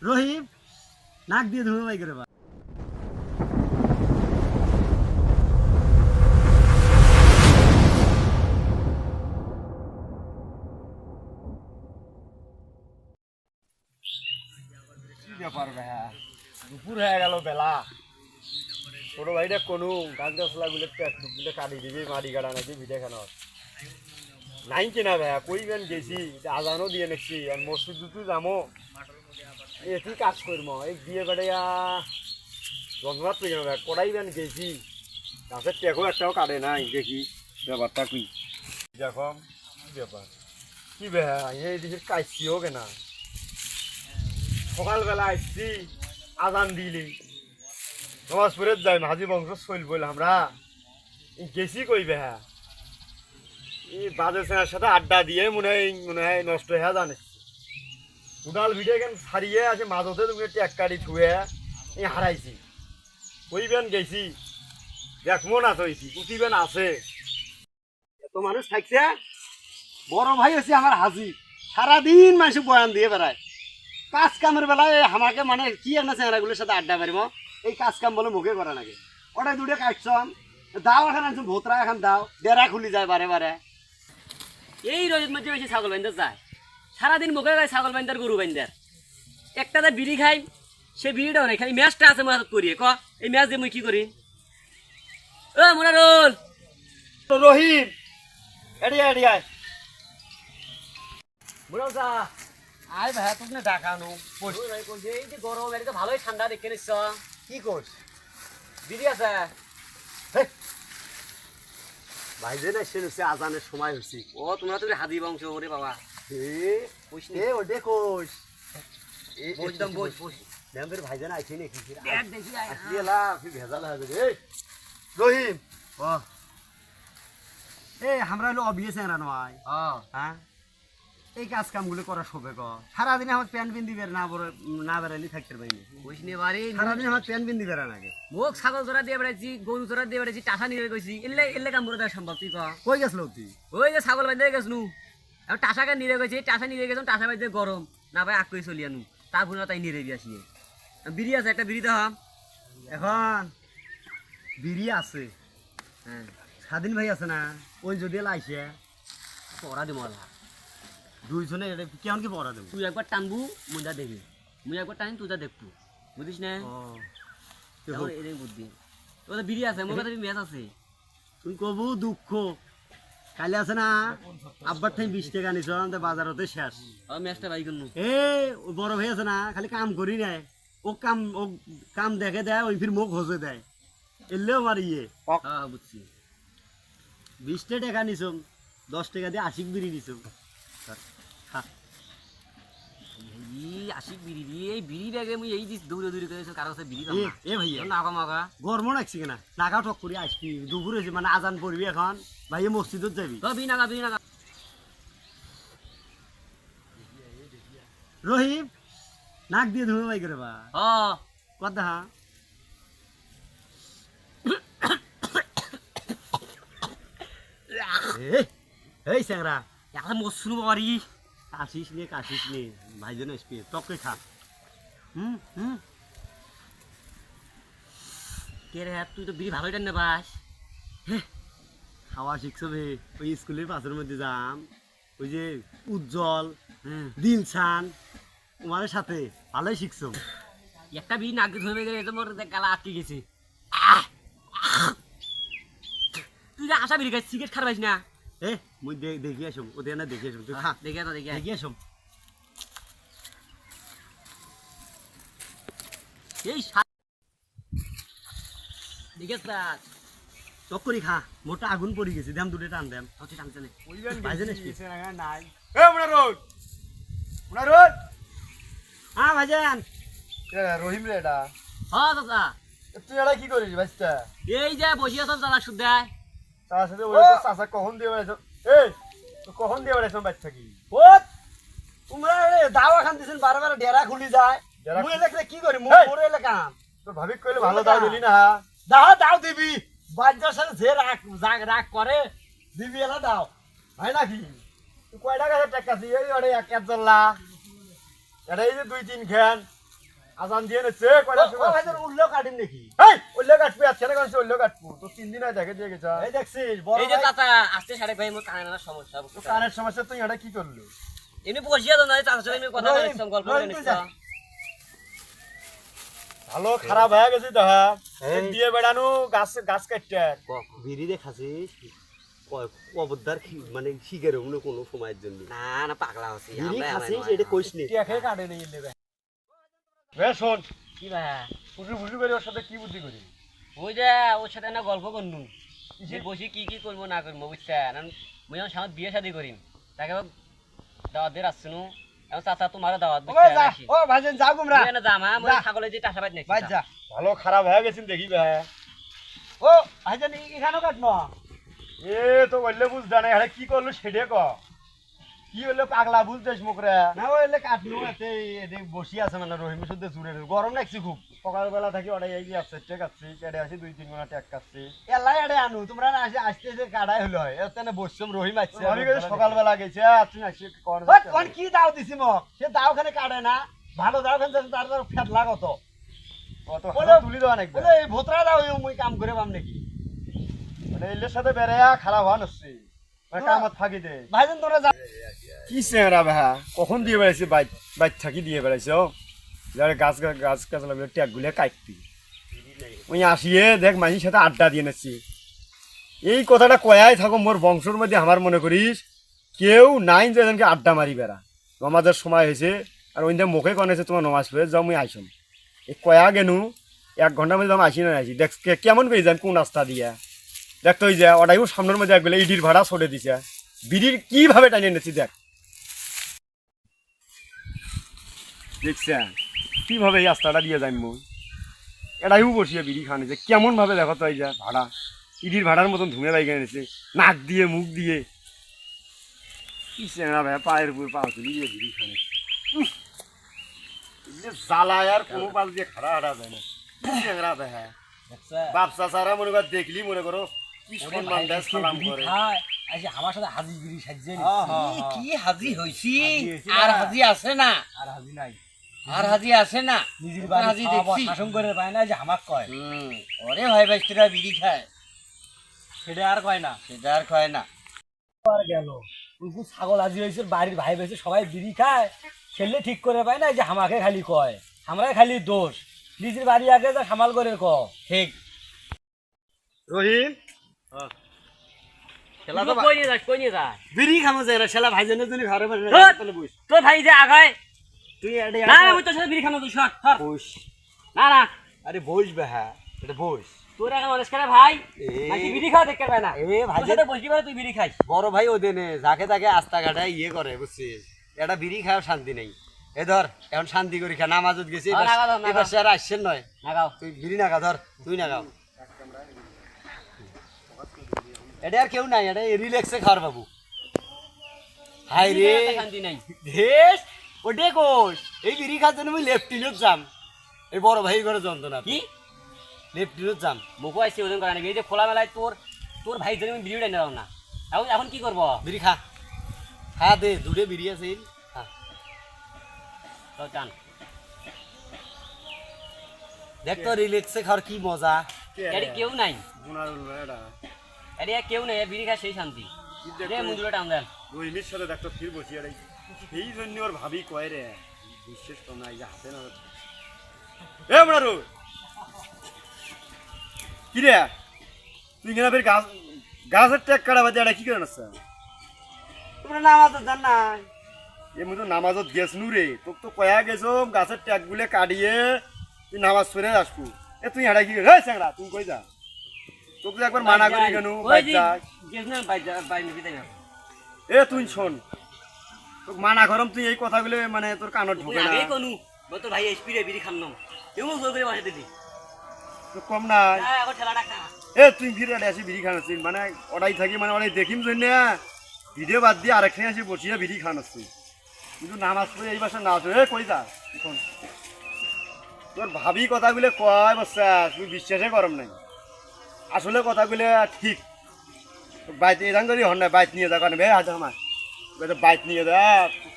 রহিম নাক দিয়ে ধুমে বাই করে বা কি ব্যাপার ভাইয়া দুপুর হয়ে গেল বেলা ছোট ভাইটা কোনো গাছ গাছলা গুলো টুকগুলো কাটি দিবি মাটি কাটা নাকি ভিটে খানো নাই কিনা ভাইয়া কইবেন গেছি আজানও দিয়ে নেছি আর মসজিদ দুটো যামো এটি কাজ করবো এই দিয়ে বেড়াইয়া জন্মাত পেয়ে ভাইয়া কড়াইবেন গেছি গাছের টেকও একটাও কাটে নাই দেখি ব্যাপারটা কি দেখো কি ব্যাপার কি ভাইয়া এই দিকে কাটছিও কেনা সকালবেলা আসছি আজান দিলি নমাজ পড়ে যাই হাজি বংশ চল বল আমরা গেছি কইবে হ্যাঁ এই বাজে সেনার সাথে আড্ডা দিয়ে মনে হয় নষ্ট হয়ে জানে উডাল ভিডিও কেন ছাড়িয়ে আছে মাঝতে তুমি ট্যাক কাটি থুয়ে এই হারাইছি কইবেন গেছি দেখ মন আছে হয়েছি উঠিবেন আছে এত মানুষ থাকছে বড় ভাই হচ্ছে আমার হাজি সারাদিন মানুষ বয়ান দিয়ে বেড়ায় কাজ কামের বেলায় আমাকে মানে কি একটা চেহারাগুলোর সাথে আড্ডা মারিব এই কাজ কাম বলে মুখে করা নাকি ওটাই দুটো কাটছম দাও এখন আনছো ভোতরা এখন দাও ডেরা খুলি যায় বারে বারে এই রোজের মধ্যে বেশি ছাগল বাইন্দার যায় সারাদিন মুখে গায়ে ছাগল বাইন্দার গরু বাইন্দার একটাতে বিড়ি খাই সে বিড়িটাও নাই খালি ম্যাচটা আছে আমার হাতত করিয়ে ক এই ম্যাচ দিয়ে মুই কি করি ও মোরা রোল রহিম এড়িয়া এড়িয়ায় মোরা যা আয় ভাই তোকে ডাকানো এই যে গরম এটা তো ভালোই ঠান্ডা দেখে নিচ্ছ কি করছ বিড়ি আছে ভাইজে না সে আজানের সময় হয়েছি ও তোমরা তো হাদি বংশ ওরে বাবা এ ও দেখোস বসদাম বস বস ম্যামের ভাইজান আইছে নাকি দেখ দেখি আয়। আসলে লা ফি ভেজাল হয়ে যাবে এই রহিম ও এই আমরা হলো অবিয়েছে না নয় হ্যাঁ এই কাজ কামগুলো করা শোভে গ সারাদিন আমার প্যান্ট বিন দিবে না বেড়ালি থাকতে পারিনি বস নে বাড়ি সারাদিন আমার প্যান্ট বিন দিবে না আগে মুখ ছাগল জোড়া দিয়ে বেড়াইছি গরু জোড়া দিয়ে বেড়াইছি টাকা নিয়ে গেছি এলে এলে কাম করে দেওয়া সম্ভব তুই ক কই গেছিল তুই ওই যে ছাগল বাইন্দে গেছনু আর টাসাকে নিয়ে গেছি টাসা নিয়ে গেছিলাম টাসা বাইতে গরম না ভাই আগ করে চলি আনু তা ভুনা তাই নিয়ে রেবি আসিয়ে বিড়ি আছে একটা বিড়ি দাম এখন বিড়ি আছে হ্যাঁ স্বাধীন ভাই আছে না ওই যদি লাইছে পড়া দিব আলা দুইজনে কেমন কি পড়া দেবো তুই একবার টানবু মুই দেখবি মুই একবার টানি তুই যা দেখবু বুঝিস না এখন এটাই বুদ্ধি তোদের বিড়ি আছে মোর কাছে ম্যাচ আছে তুই কবু দুঃখ কালি আছে না আব্বার ঠাই 20 টাকা নিছ আমাদের বাজারতে শেষ আর ম্যাচটা বাই করনু এ ওই বড় ভাই আছে না খালি কাম করি নাই ও কাম দেখে দেয় ওই ফির মুখ হসে দেয় এলেও আমার ইয়ে হ্যাঁ বুঝছি 20 টাকা নিছম 10 টাকা দিয়ে 80 বিড়ি নিছম এই আশিক বিড়ি দিয়ে এই বিড়ি ব্যাগে মুই এই যে দৌড়ে দৌড়ে করে কারো কাছে বিড়ি দাম এ ভাইয়া না মাগা গরম লাগছে কিনা নাগা ঠক করে আসবি দুপুর হয়েছে মানে আজান পড়বি এখন ভাইয়া মসজিদত যাবি তো বিনা বিনা রহিম নাক দিয়ে ধুমে বাই করে বা হ্যাঁ কথা হ্যাঁ এই স্যাংরা এখন মসুন বাড়ি কাশিস নে ভাইজন আসবি টকে খা কে রে তুই তো বিড়ি ভালোই টান বাস খাওয়া শিখছো বে ওই স্কুলের পাশের মধ্যে যাম ওই যে উজ্জ্বল হ্যাঁ দিলশান তোমাদের সাথে ভালোই শিখছো একটা বিড়ি নাক ধরে গেলে তো মোর গালা আটকে গেছে তুই যে আশা বিড়ি খাই সিগারেট খারবাইস না এ মুই দেখি আসম ওদের না দেখি আসম তুই খা দেখে তো দেখে দেখি আসম এই দেখে চক করি খা মোটা আগুন পড়ি গেছে দাম দুটো টান দেম হচ্ছে টানছে না ভাইজন আসবি নাই এ মোনা রোড হ্যাঁ ভাইজান রহিম রে এটা হ্যাঁ দাদা তুই এটা কি করিস ভাইস্তা এই যে বসিয়া সব দাদা সুদ দেয় তার সাথে ওই তো চাচা কখন দিয়ে বেড়াইছ এই তো কখন দিয়ে বেড়াইছ বাচ্চা কি ও তোমরা দাওয়া খান দিছেন বারে বারে ডেরা খুলি যায় মুই এলাকা কি করি মুই এই! মোর এলাকা তো ভাবি কইলে ভালো দাও দিলি না দাও দিবি বাচ্চার সাথে যে রাগ করে দিবি এলা দাও হয় নাকি তুই কয় টাকা টাকা দিয়ে এই ওরে এক জল্লা এটা এই যে 2-3 খান আজান দিয়ে নেছে কয়টা সময় ভাইজান উল্লেও কাটিন নাকি এই ওল্লে কাটবি আছে না কোন ওল্লে কাটবো তো 3 দিন আগে দেখে দিয়ে গেছে এই দেখছিস বড় এই যে ভাই চাচা আসতে সাড়ে ভাই মোর কানে না সমস্যা তো কানের সমস্যা তুই এটা কি করলি এমনি বসিয়া তো নাই চাচার সাথে আমি কথা রহিম, বলছিলাম গল্প রহিম, তুই যা। করছিলাম ভালো খারাপ হয়ে গেছি তো হ্যাঁ এই। দিয়ে বেড়ানো গাছ গাছ কাটতে বিড়ি রে খাসিস অবদার মানে শিখে রুমনে কোনো সময়ের জন্য না না পাগলা হচ্ছি বিড়ি খাসিস এটা কইস নি টিয়া খেয়ে কাটে নেই নেবে বে শোন কি ভাই বুঝি বুঝি করে ওর সাথে কি বুদ্ধি করি ওই যে ওর সাথে না গল্প করনু যে বসে কি কি করবো না করবো বুঝছেন মুই যখন সামনে বিয়ে শাদি করিম তাকে দাওয়াত দিয়ে আসছুনু এখন চাচা তোমারও দাওয়াত ও যা ও ভাইজান যাও তোমরা জামা মই যা। ছাগলের যে টাসা বাইত নেই ভাই যা ভালো খারাপ হয়ে গেছিস দেখি ভাই ও ভাইজান এখানেও কাটনো এ তো বললে বুঝদা না আরে কি করলো সেটা ক কি হলো পাগলা বুঝতেছ মুখরে না ওইলে কাটনো এতে এদিক বসি আছে মানে রহিম শুদ্ধ জুড়ে গরম লাগছে খুব সকালবেলা থাকি ওটাই এই আছে টেক আছে কেটে আসি 2-3 ঘন্টা টেক কাটছি এলাই এড়ে আনু তোমরা না আসে আসতে যে কাটাই হলো এতে না বসছম রহিম আসছে আমি কাছে সকালবেলা গেছে তুই আসি কোন ওই কোন কি দাও দিছি মক সে দাও খানে কাটে না ভালো দাও খানে তার তার ফেট লাগত কত বলে- তুলি দেওয়া নাকি বলে এই ভোতরা দাও মুই কাম করে পাম নাকি মানে এলের সাথে বেড়ায়া খারাপ হওয়া নসছি মানে কামত ফাঁকি দে ভাইজান তোমরা যা কি চেহারা ভাই কখন দিয়ে বেড়াইছে বাইক বাইক থাকি দিয়ে বেড়াইছে ও যারে গাছ গাছ গাছ লাগলে ট্যাগ গুলে কাটতি ওই আসিয়ে দেখ মাঝির সাথে আড্ডা দিয়ে নেছি এই কথাটা কয়াই থাকো মোর বংশর মধ্যে আমার মনে করিস কেউ নাই যে এজনকে আড্ডা মারি বেড়া নমাজের সময় হয়েছে আর ওই মুখে কনেছে তোমার নমাজ পড়ে যাও মুই আইসম এই কয়া গেনু 1 ঘন্টার মধ্যে আমি আসি না আসি দেখ কেমন করে যান কোন রাস্তা দিয়া দেখ তো ওই যে ওটাইও সামনের মধ্যে একবেলা ইডির ভাড়া ছড়ে দিছে বিড়ির কিভাবে টানিয়ে এনেছি দেখ দেখছেন কিভাবে এই রাস্তাটা দিয়ে যাই মুই এটাইও বসিয়ে বিড়ি খানে যে কেমন ভাবে দেখো তো এই যে ভাড়া ইডির ভাড়ার মতন ধুমে বাইকে এনেছে নাক দিয়ে মুখ দিয়ে কি চেংড়া ভাই পায়ের উপর পা তুলি দিয়ে বিড়ি খানে জ্বালায় আর কোনো পাশ দিয়ে খাড়া হাঁটা যায় না কি চেংড়া ভাই বাপসা সারা মনে কর দেখলি মনে করো কি সম্মান দেয় সালাম করে আমার সাথে হাজি গিরি সাজছে কি হাজি হইছি আর হাজি আছে না আর হাজি নাই আর হাজি আছে না নিজের হাজি দেখছি শাসন করে পায় না যে আমাক কয় ওরে ভাই বাইস্তিরা বিড়ি খায় সেটা আর কয় না সেটা আর খায় না আর গেল উনকু ছাগল আজি হয়েছে বাড়ির ভাই বেশি সবাই বিড়ি খায় ছেলে ঠিক করে পায় না যে আমাকে খালি কয় আমরাই খালি দোষ নিজের বাড়ি আগে যা সামাল করে ক ঠিক রহিম খেলা তো কই নিয়ে যাস কই নিয়ে যাস বিড়ি খামো যে না শালা ভাইজানের জন্য ঘরে বাড়ি ধুর। তাহলে বস তোর ভাই যে আগায় তুই এডে না না আমি তোর সাথে বিড়ি খাবো তুই সর সর বস না না আরে বস বেহা এটা বস তোর এখন অনেক করে ভাই এ। নাকি বিড়ি খাওয়া দেখতে পায় না এ তোর ভাইজান সাথে বসবি পারে তুই বিড়ি খাইস বড় ভাই ওদের নে যাকে তাকে আস্তা ঘাটায় ইয়ে করে বুঝছিস এটা বিড়ি খাওয়ার শান্তি নেই এ ধর এখন শান্তি করি খা নামাজত গেছি না, না, না, না, এবার সে আর আসছেন নয় না গাও তুই বিড়ি নাগা ধর তুই নাগাও এটা আর কেউ নাই এটা রিল্যাক্সে খাওয়ার বাবু হাই রে শান্তি নাই দেশ ওটে কোষ এই বিড়ি খাওয়ার জন্য আমি লেফটিনত যাম এই বড় ভাই ঘরে যন্ত্রণা কি লেফটিনত যাম মুখো আসছে ওজন করা নাকি এই যে খোলা মেলায় তোর তোর ভাই জন্য আমি বিড়ি টাইনে দাও না এখন এখন কি করবো বিড়ি খা খা দে দুটো বিড়ি আছে খা তো চান দেখ তো রিল্যাক্সে খাওয়ার কি মজা এটি কেউ নাই গুনারুল এটা এটি কেউ নাই বিড়ি খায় সেই শান্তি রে মুজুরে টান দেন রহিমের সাথে দেখতো ফির বসি আর এই জন্য ওর ভাবি কয় রে বিশেষ তো না এই যে হাতে না এ মনারু কি রে তুই কেনা ফের গাছ গাছের ট্যাগ কাটা বাদে এটা কি করে নাস তোমরা নামাজ জান না এ মতো নামাজত গেছ নু রে তোক তো কয়া গেছো গাছের ট্যাগ গুলে কাটিয়ে তুই নামাজ পড়ে আসবো এ তুই হাঁটা কি রে স্যাংরা তুই কই যা তোকে একবার মানা করি কেন বাইক যা বাই নিবি তাই না এ তুই শোন তোকে মানা করম তুই এই কথাগুলো মানে তোর কানত ঢোকে না আগে কোনু তোর ভাই এসপি রে বিড়ি খাম নাম কেউ জোর করে বসে দিদি তো কম নাই হ্যাঁ এখন ঠেলা ডাকা এ তুই ফিরে আসি বিড়ি খানাচ্ছি মানে ওটাই থাকি মানে ওটাই দেখিম জন্য ভিডিও বাদ দিয়ে আরেকখানে আসি বসিয়ে বিড়ি খানাচ্ছি কিন্তু নামাজ পড়ে এই বাসা না আসো এ কই যা এখন তোর ভাবি কথাগুলো কয় বসা তুই বিশ্বাসে করম নাই আসলে কথাগুলো ঠিক বাইক এরকম করি হন না বাইক নিয়ে যা কারণ বে হাতে আমার বাইক নিয়ে যা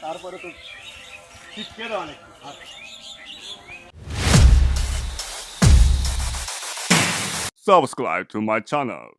তারপরে তো ঠিক কে দেওয়া নাকি subscribe to my channel.